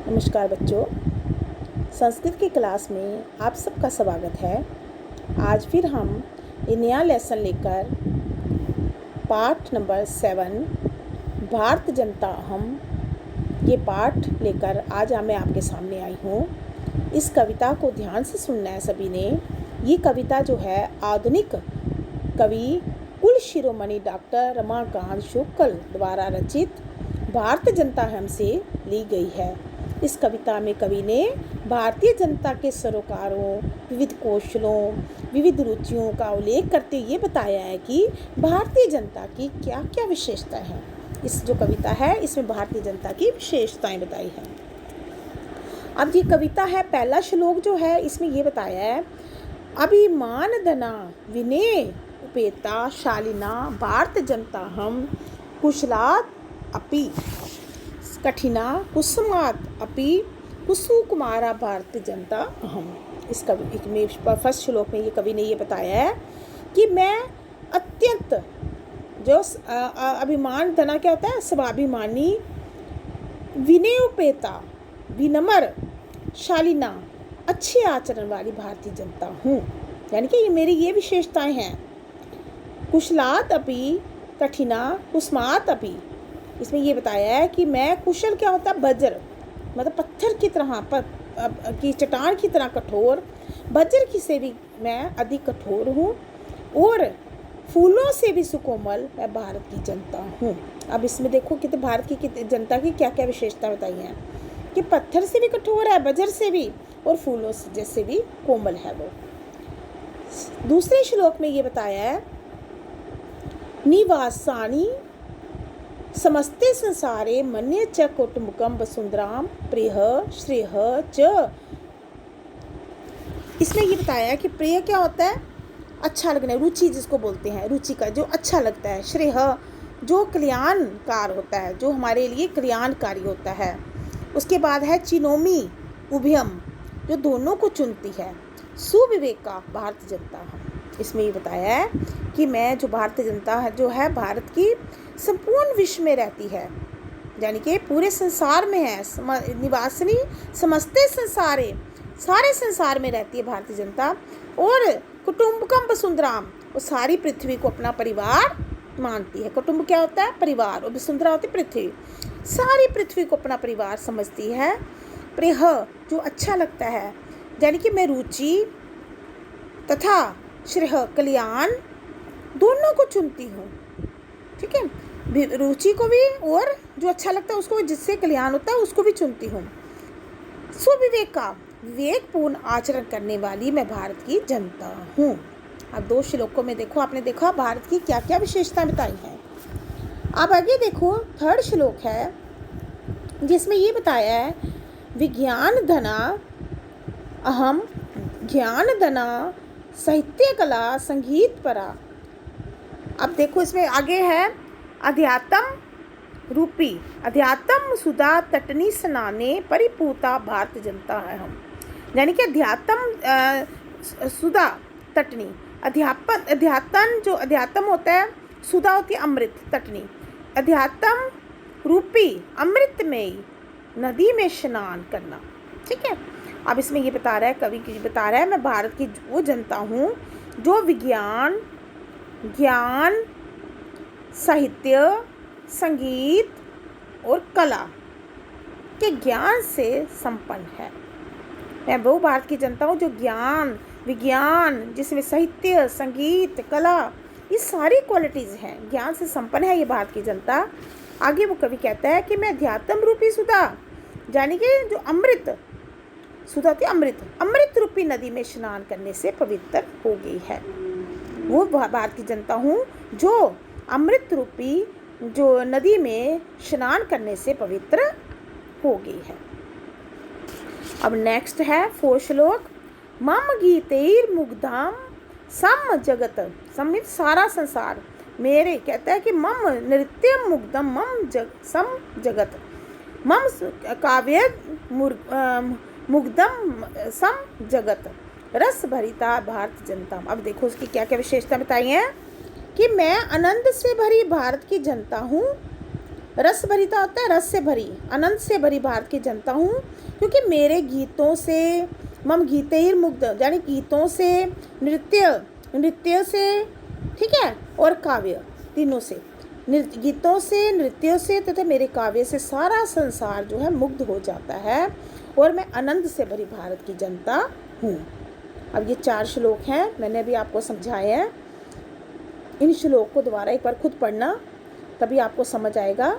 नमस्कार बच्चों, संस्कृत की क्लास में आप सबका स्वागत है। आज फिर हम एक नया लेसन लेकर पाठ नंबर 7 भारत जनता हम ये पाठ लेकर आज मैं आपके सामने आई हूँ। इस कविता को ध्यान से सुनना है सभी ने। ये कविता जो है आधुनिक कवि कुल शिरोमणि डॉक्टर रमाकांत शुक्ल द्वारा रचित भारत जनता हम से ली गई है। इस कविता में कवि ने भारतीय जनता के सरोकारों, विविध कौशलों, विविध रुचियों का उल्लेख करते हुए बताया है कि भारतीय जनता की क्या क्या विशेषताएं हैं। इस जो कविता है इसमें भारतीय जनता की विशेषताएं बताई हैं। अब ये कविता है, पहला श्लोक जो है इसमें ये बताया है, अभिमान धना विनय उपेता शालिना भारत जनता हम कुशलात् अपि कठिना कुसुमात् अपि कुसुकुमारा भारत जनता अहम। इस कवि में फर्स्ट श्लोक में ये कवि ने ये बताया है कि मैं अत्यंत जो अभिमान धना क्या होता है, स्वाभिमानी, विनयोपेता विनम्र, शालीना अच्छे आचरण वाली भारतीय जनता हूँ। यानी कि ये मेरी ये विशेषताएं हैं। कुशलात् अपि कठिना कुसुमात् अपि, इसमें ये बताया है कि मैं कुशल क्या होता है, वज्र मतलब पत्थर की तरह की चट्टान की तरह कठोर, वज्र की से भी मैं अधिक कठोर हूँ, और फूलों से भी सुकोमल मैं भारत की जनता हूँ। अब इसमें देखो कि तो भारत की जनता की क्या क्या विशेषता बताई हैं कि पत्थर से भी कठोर है, वज्र से भी, और फूलों से जैसे भी कोमल है वो। दूसरे श्लोक में ये बताया है, निवासानि समस्ते संसारे मन्ये च कौटुम्बकम वसुंधराम प्रिय श्रेय च। इसमें ये बताया कि प्रिय क्या होता है, अच्छा लगना, रुचि जिसको बोलते हैं, रुचि का जो अच्छा लगता है, श्रेय जो कल्याणकार होता है, जो हमारे लिए कल्याणकारी होता है। उसके बाद है चिनोमी उभयम, जो दोनों को चुनती है, सुविवेका भारत जनता है। इसमें ये बताया है कि मैं जो भारतीय जनता है जो है भारत की संपूर्ण विश्व में रहती है, यानी कि पूरे संसार में है, निवासिनी समस्ते संसारे, सारे संसार में रहती है भारतीय जनता, और कुटुम्बकम वसुंधराम, और सारी पृथ्वी को अपना परिवार मानती है। कुटुंब क्या होता है, परिवार, और वसुंधरा होती है पृथ्वी, सारी पृथ्वी को अपना परिवार समझती है। प्रिय जो अच्छा लगता है, यानी कि मैं रुचि तथा श्रेय कल्याण दोनों को चुनती हूँ। ठीक है, रुचि को भी और जो अच्छा लगता है उसको, जिससे कल्याण होता है उसको भी चुनती हूँ। सुविवेका विवेकपूर्ण आचरण करने वाली मैं भारत की जनता हूँ। अब दो श्लोकों में देखो, आपने देखा भारत की क्या क्या विशेषताएं बताई हैं। अब आगे देखो, थर्ड श्लोक है जिसमें ये बताया है, विज्ञान धना अहम ज्ञान धना साहित्य कला संगीत परा। अब देखो इसमें आगे है, अध्यात्म रूपी अध्यात्म सुधा तटनी स्नाने परिपूता भारत जनता है हम। यानी कि अध्यात्म सुधा तटनी, अध्यात्म जो अध्यात्म होता है, सुधा होती है अमृत, तटनी अध्यात्म रूपी अमृतमयी नदी में स्नान करना। ठीक है, अब इसमें ये बता रहा है, कवि बता रहा है, मैं भारत की वो जनता हूँ जो विज्ञान, ज्ञान, साहित्य, संगीत और कला के ज्ञान से संपन्न है। मैं वो भारत की जनता हूँ जो ज्ञान, विज्ञान, जिसमें साहित्य, संगीत, कला, ये सारी क्वालिटीज़ हैं, ज्ञान से संपन्न है ये भारत की जनता। आगे वो कवि कहता है कि मैं अध्यात्म रूपी सुधा, यानी कि जो अमृत सुधा थी, अमृत रूपी नदी में स्नान करने से पवित्र हो गई है। वो भारत की जनता हूँ जो अमृत रूपी जो नदी में स्नान करने से पवित्र हो गई है। अब नेक्स्ट है फोर्थ श्लोक, मम गीतेर मुग्धम सम जगत, समित सारा संसार मेरे, कहता है कि मम नृत्य मुग्धम मम सम जगत, मम काव्य मुग्धम सम जगत रस भरिता भारत जनता। अब देखो उसकी क्या क्या विशेषता बताई हैं कि मैं आनंद से भरी भारत की जनता हूँ, रस भरिता होता है रस से भरी, अनंत से भरी भारत की जनता हूँ, क्योंकि मेरे गीतों से मम गीतैर मुग्ध, यानी गीतों से, नृत्य से, ठीक है, और काव्य, तीनों से, गीतों से, नृत्यों से तथा मेरे काव्य से सारा संसार जो है मुग्ध हो जाता है, और मैं आनंद से भरी भारत की जनता हूँ। अब ये 4 श्लोक हैं, मैंने अभी आपको समझाए हैं। इन श्लोक को दोबारा एक बार खुद पढ़ना, तभी आपको समझ आएगा।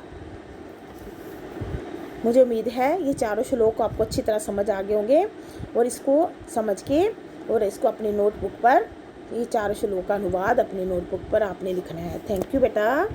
मुझे उम्मीद है ये 4 श्लोक आपको अच्छी तरह समझ आ गए होंगे, और इसको समझ के और इसको अपनी नोटबुक पर, ये 4 श्लोक का अनुवाद अपनी नोटबुक पर आपने लिखना है। थैंक यू बेटा।